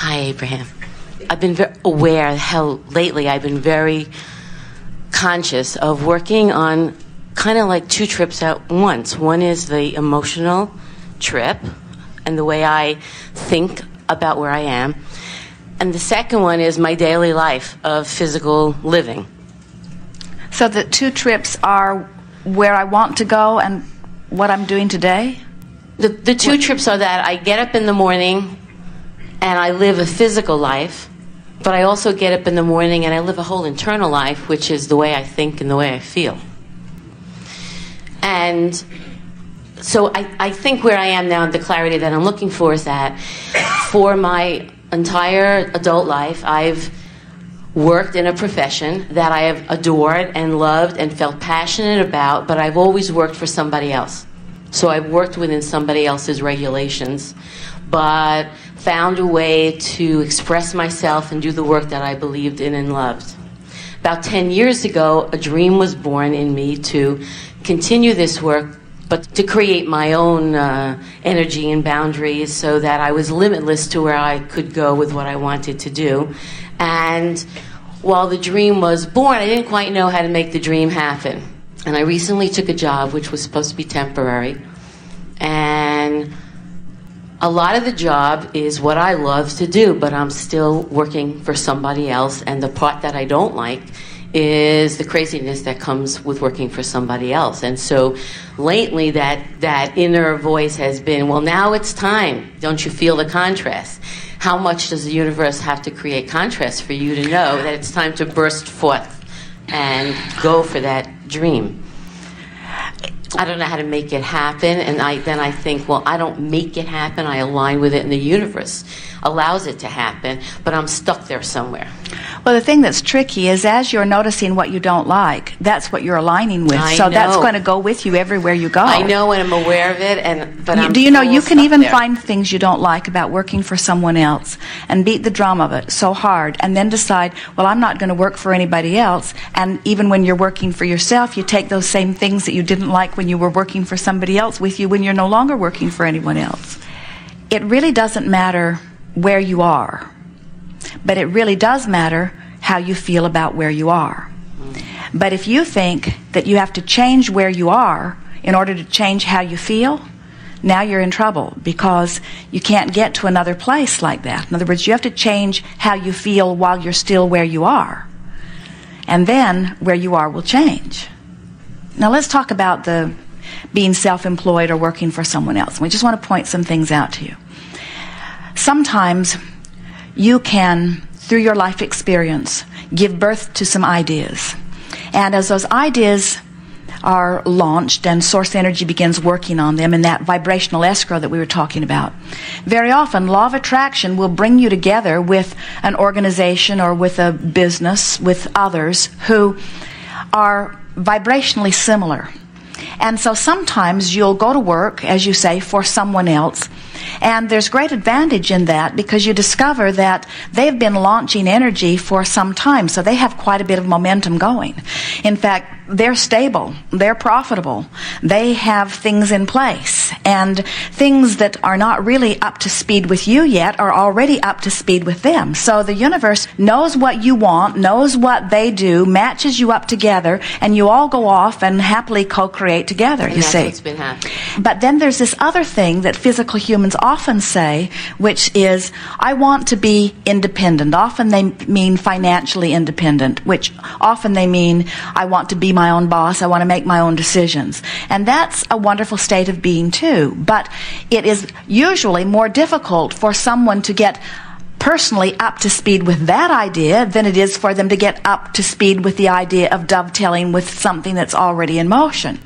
Hi, Abraham. I've been aware how lately I've been very conscious of working on kind of like two trips at once. One is the emotional trip and the way I think about where I am. And the second one is my daily life of physical living. So the two trips are where I want to go and what I'm doing today? The two trips are that I get up in the morning and I live a physical life, but I also get up in the morning and I live a whole internal life, which is the way I think and the way I feel. And so I think where I am now, the clarity that I'm looking for is that for my entire adult life, I've worked in a profession that I have adored and loved and felt passionate about, but I've always worked for somebody else. So I've worked within somebody else's regulations, but found a way to express myself and do the work that I believed in and loved. About 10 years ago, a dream was born in me to continue this work, but to create my own energy and boundaries so that I was limitless to where I could go with what I wanted to do. And while the dream was born, I didn't quite know how to make the dream happen. And I recently took a job which was supposed to be temporary. And a lot of the job is what I love to do, but I'm still working for somebody else. And the part that I don't like is the craziness that comes with working for somebody else. And so lately that inner voice has been, well, now it's time. Don't you feel the contrast? How much does the universe have to create contrast for you to know that it's time to burst forth and go for that dream? I don't know how to make it happen, and then I think, well, I don't make it happen, I align with it, and the universe allows it to happen, but I'm stuck there somewhere. Well, the thing that's tricky is as you're noticing what you don't like, that's what you're aligning with. So that's going to go with you everywhere you go. I know, and I'm aware of it, but do you know you can even find things you don't like about working for someone else and beat the drum of it so hard and then decide, well, I'm not going to work for anybody else. And even when you're working for yourself, you take those same things that you didn't like when you were working for somebody else with you when you're no longer working for anyone else. It really doesn't matter where you are, but it really does matter how you feel about where you are. But if you think that you have to change where you are in order to change how you feel, now you're in trouble, because you can't get to another place like that. In other words, you have to change how you feel while you're still where you are, and then where you are will change. Now let's talk about the being self-employed or working for someone else. We just want to point some things out to you. Sometimes you can, through your life experience, give birth to some ideas. And as those ideas are launched and source energy begins working on them in that vibrational escrow that we were talking about, very often law of attraction will bring you together with an organization or with a business, with others who are vibrationally similar. And so sometimes you'll go to work, as you say, for someone else, and there's great advantage in that because you discover that they've been launching energy for some time, so they have quite a bit of momentum going. In fact, they're stable, they're profitable, they have things in place, and things that are not really up to speed with you yet are already up to speed with them. So the universe knows what you want, knows what they do, matches you up together, and you all go off and happily co-create together, and you see. What's been happening. But then there's this other thing that physical humans often say, which is, I want to be independent. Often they mean financially independent, which often they mean, I want to be my own boss, I want to make my own decisions. And that's a wonderful state of being too. But it is usually more difficult for someone to get personally up to speed with that idea than it is for them to get up to speed with the idea of dovetailing with something that's already in motion.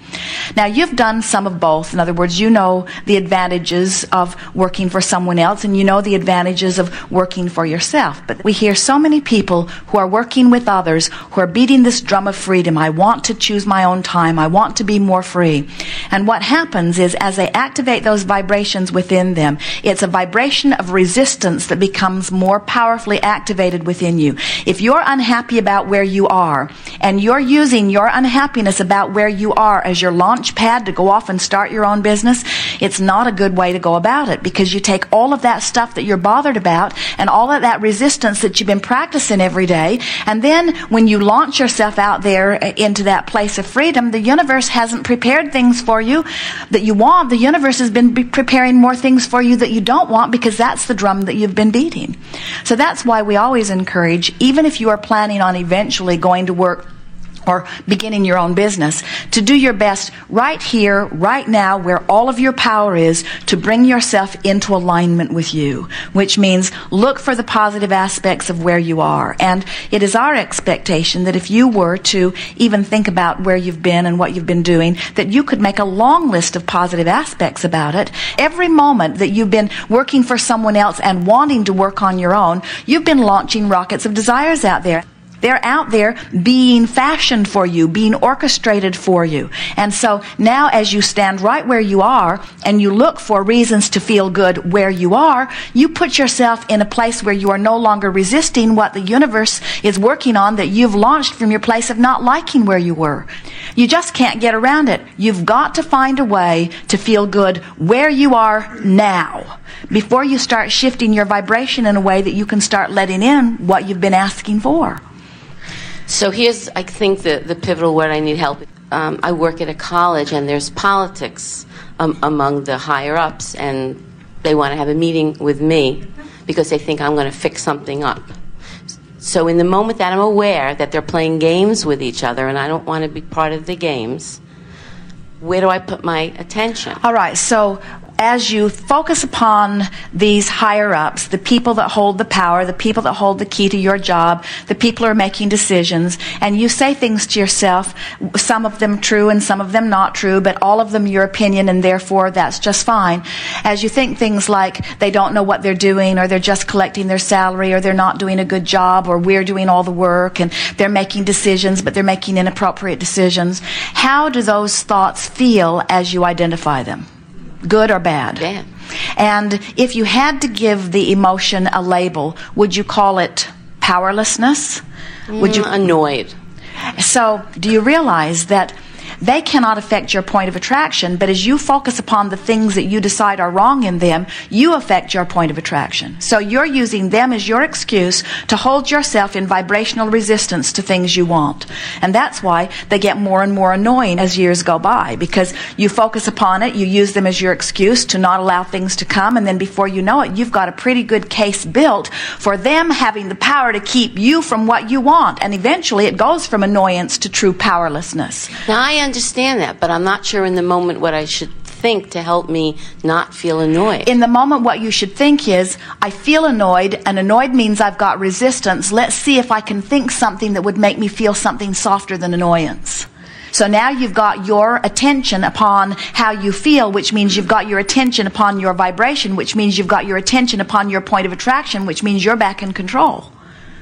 Now, you've done some of both. In other words, you know the advantages of working for someone else, and you know the advantages of working for yourself. But we hear so many people who are working with others who are beating this drum of freedom. I want to choose my own time. I want to be more free. And what happens is, as they activate those vibrations within them, it's a vibration of resistance that becomes becomes more powerfully activated within you. If you're unhappy about where you are, and you're using your unhappiness about where you are as your launch pad to go off and start your own business, it's not a good way to go about it, because you take all of that stuff that you're bothered about and all of that resistance that you've been practicing every day, and then when you launch yourself out there into that place of freedom, the universe hasn't prepared things for you that you want. The universe has been preparing more things for you that you don't want, because that's the drum that you've been beating. So that's why we always encourage, even if you are planning on eventually going to work or beginning your own business, to do your best right here, right now, where all of your power is, to bring yourself into alignment with you, which means look for the positive aspects of where you are. And it is our expectation that if you were to even think about where you've been and what you've been doing, that you could make a long list of positive aspects about it. Every moment that you've been working for someone else and wanting to work on your own, you've been launching rockets of desires out there. They're out there being fashioned for you, being orchestrated for you. And so now as you stand right where you are and you look for reasons to feel good where you are, you put yourself in a place where you are no longer resisting what the universe is working on that you've launched from your place of not liking where you were. You just can't get around it. You've got to find a way to feel good where you are now before you start shifting your vibration in a way that you can start letting in what you've been asking for. So here's, I think, the pivotal word I need help. I work at a college, and there's politics among the higher-ups, and they want to have a meeting with me because they think I'm going to fix something up. So in the moment that I'm aware that they're playing games with each other and I don't want to be part of the games, where do I put my attention? All right, so as you focus upon these higher-ups, the people that hold the power, the people that hold the key to your job, the people who are making decisions, and you say things to yourself, some of them true and some of them not true, but all of them your opinion, and therefore that's just fine. As you think things like they don't know what they're doing, or they're just collecting their salary, or they're not doing a good job, or we're doing all the work, and they're making decisions, but they're making inappropriate decisions, how do those thoughts feel as you identify them? Good or bad? Bad. And if you had to give the emotion a label, would you call it powerlessness? Would you annoyed? So, do you realize that they cannot affect your point of attraction, but as you focus upon the things that you decide are wrong in them, you affect your point of attraction. So you're using them as your excuse to hold yourself in vibrational resistance to things you want. And that's why they get more and more annoying as years go by, because you focus upon it, you use them as your excuse to not allow things to come, and then before you know it, you've got a pretty good case built for them having the power to keep you from what you want. And eventually it goes from annoyance to true powerlessness. Now, I understand that, but I'm not sure in the moment what I should think to help me not feel annoyed. In the moment, what you should think is, I feel annoyed, and annoyed means I've got resistance. Let's see if I can think something that would make me feel something softer than annoyance. So now you've got your attention upon how you feel, which means you've got your attention upon your vibration, which means you've got your attention upon your point of attraction, which means you're back in control.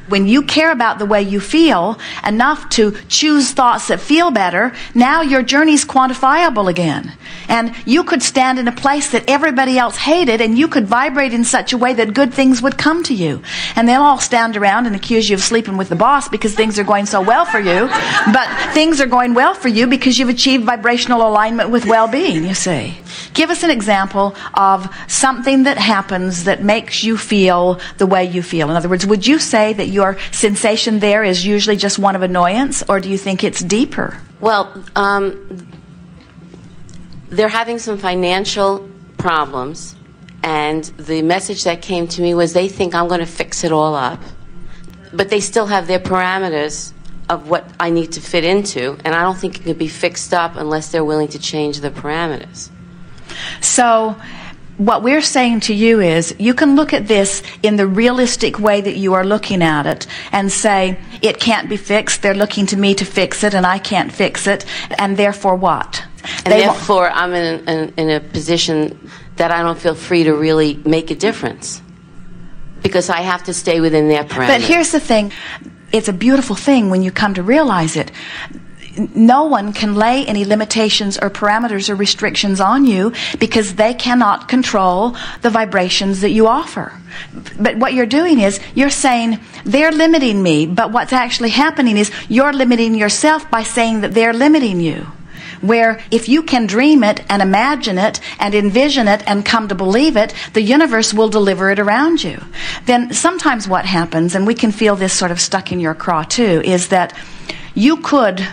When you care about the way you feel enough to choose thoughts that feel better, now your journey's quantifiable again. And you could stand in a place that everybody else hated, and you could vibrate in such a way that good things would come to you. And they'll all stand around and accuse you of sleeping with the boss because things are going so well for you. But things are going well for you because you've achieved vibrational alignment with well-being, you see. Give us an example of something that happens that makes you feel the way you feel. In other words, would you say that your sensation there is usually just one of annoyance, or do you think it's deeper? Well, they're having some financial problems, and the message that came to me was they think I'm going to fix it all up, but they still have their parameters of what I need to fit into, and I don't think it can be fixed up unless they're willing to change the parameters. So what we're saying to you is, you can look at this in the realistic way that you are looking at it and say, it can't be fixed, they're looking to me to fix it, and I can't fix it, and therefore what? And therefore I'm in a position that I don't feel free to really make a difference, because I have to stay within their parameters. But here's the thing, it's a beautiful thing when you come to realize it. no one can lay any limitations or parameters or restrictions on you because they cannot control the vibrations that you offer. But what you're doing is you're saying they're limiting me, but what's actually happening is you're limiting yourself by saying that they're limiting you. Where if you can dream it and imagine it and envision it and come to believe it, the universe will deliver it around you. Then sometimes what happens, and we can feel this sort of stuck in your craw too, is that you could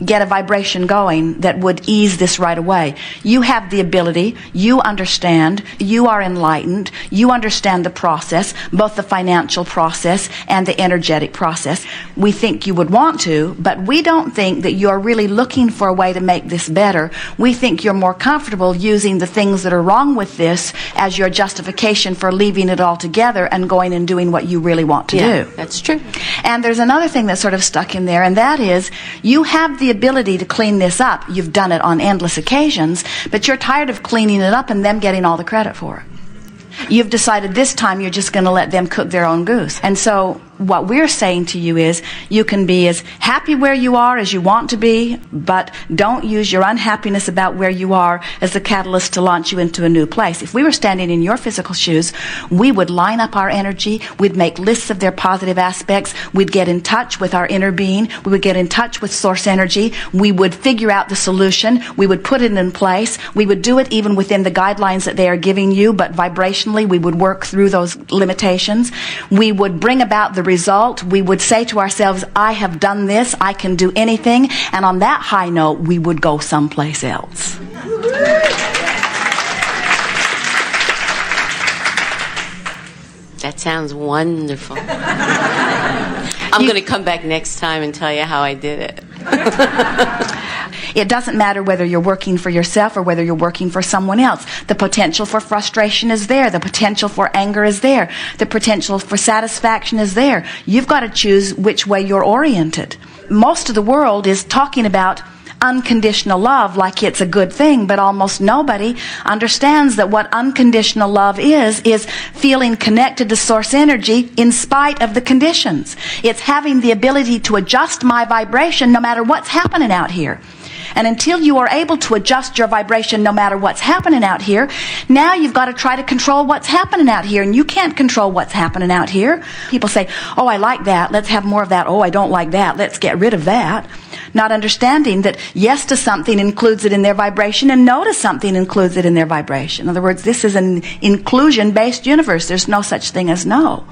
get a vibration going that would ease this right away. You have the ability, you understand, you are enlightened, you understand the process, both the financial process and the energetic process. We think you would want to, but we don't think that you're really looking for a way to make this better. We think you're more comfortable using the things that are wrong with this as your justification for leaving it all together and going and doing what you really want to do. That's true. And there's another thing that's sort of stuck in there, and that is you have the ability to clean this up. You've done it on endless occasions, but you're tired of cleaning it up and them getting all the credit for it. You've decided this time you're just going to let them cook their own goose. And so what we're saying to you is you can be as happy where you are as you want to be, but don't use your unhappiness about where you are as the catalyst to launch you into a new place. If we were standing in your physical shoes, we would line up our energy, we'd make lists of their positive aspects, we'd get in touch with our inner being, we would get in touch with source energy, we would figure out the solution, we would put it in place, we would do it even within the guidelines that they are giving you, but vibrationally we would work through those limitations. We would bring about the result. We would say to ourselves, I have done this, I can do anything, and on that high note we would go someplace else. That sounds wonderful. I'm going to come back next time and tell you how I did it. It doesn't matter whether you're working for yourself or whether you're working for someone else. The potential for frustration is there. The potential for anger is there. The potential for satisfaction is there. You've got to choose which way you're oriented. Most of the world is talking about unconditional love like it's a good thing, but almost nobody understands that what unconditional love is feeling connected to source energy in spite of the conditions. It's having the ability to adjust my vibration no matter what's happening out here. And until you are able to adjust your vibration no matter what's happening out here, now you've got to try to control what's happening out here. And you can't control what's happening out here. People say, oh, I like that. Let's have more of that. Oh, I don't like that. Let's get rid of that. Not understanding that yes to something includes it in their vibration and no to something includes it in their vibration. In other words, this is an inclusion-based universe. There's no such thing as no.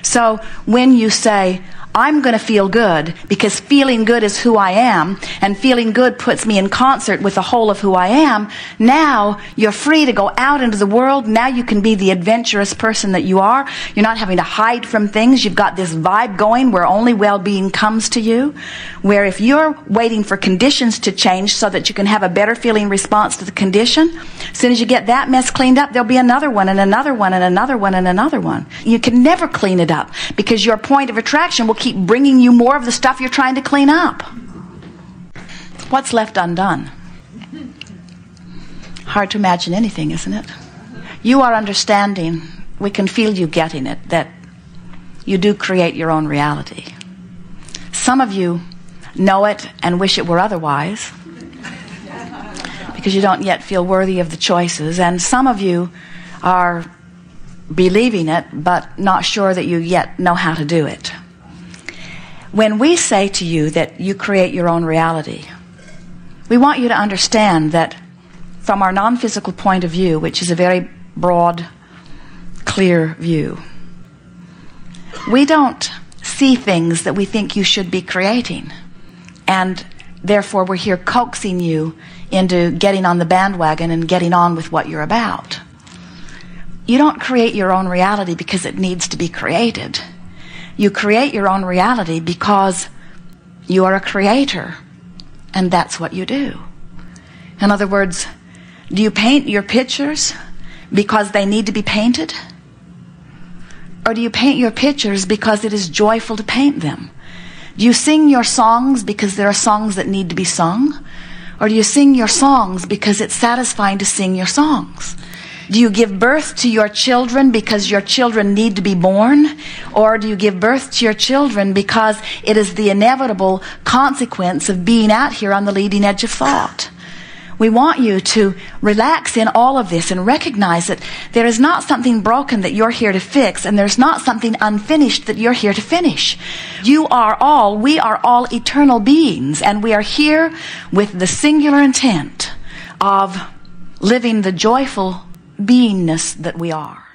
So when you say, I'm going to feel good because feeling good is who I am, and feeling good puts me in concert with the whole of who I am. Now you're free to go out into the world. Now you can be the adventurous person that you are. You're not having to hide from things. You've got this vibe going where only well-being comes to you, where if you're waiting for conditions to change so that you can have a better feeling response to the condition, as soon as you get that mess cleaned up, there'll be another one and another one and another one and another one. You can never clean it up because your point of attraction will keep bringing you more of the stuff you're trying to clean up. What's left undone? Hard to imagine anything, isn't it? You are understanding, we can feel you getting it, that you do create your own reality. Some of you know it and wish it were otherwise because you don't yet feel worthy of the choices, and some of you are believing it but not sure that you yet know how to do it. When we say to you that you create your own reality, we want you to understand that from our non-physical point of view, which is a very broad, clear view, we don't see things that we think you should be creating. And therefore we're here coaxing you into getting on the bandwagon and getting on with what you're about. You don't create your own reality because it needs to be created. You create your own reality because you are a creator, and that's what you do. In other words, do you paint your pictures because they need to be painted? Or do you paint your pictures because it is joyful to paint them? Do you sing your songs because there are songs that need to be sung? Or do you sing your songs because it's satisfying to sing your songs? Do you give birth to your children because your children need to be born? Or do you give birth to your children because it is the inevitable consequence of being out here on the leading edge of thought? We want you to relax in all of this and recognize that there is not something broken that you're here to fix, and there's not something unfinished that you're here to finish. We are all eternal beings, and we are here with the singular intent of living the joyful beingness that we are.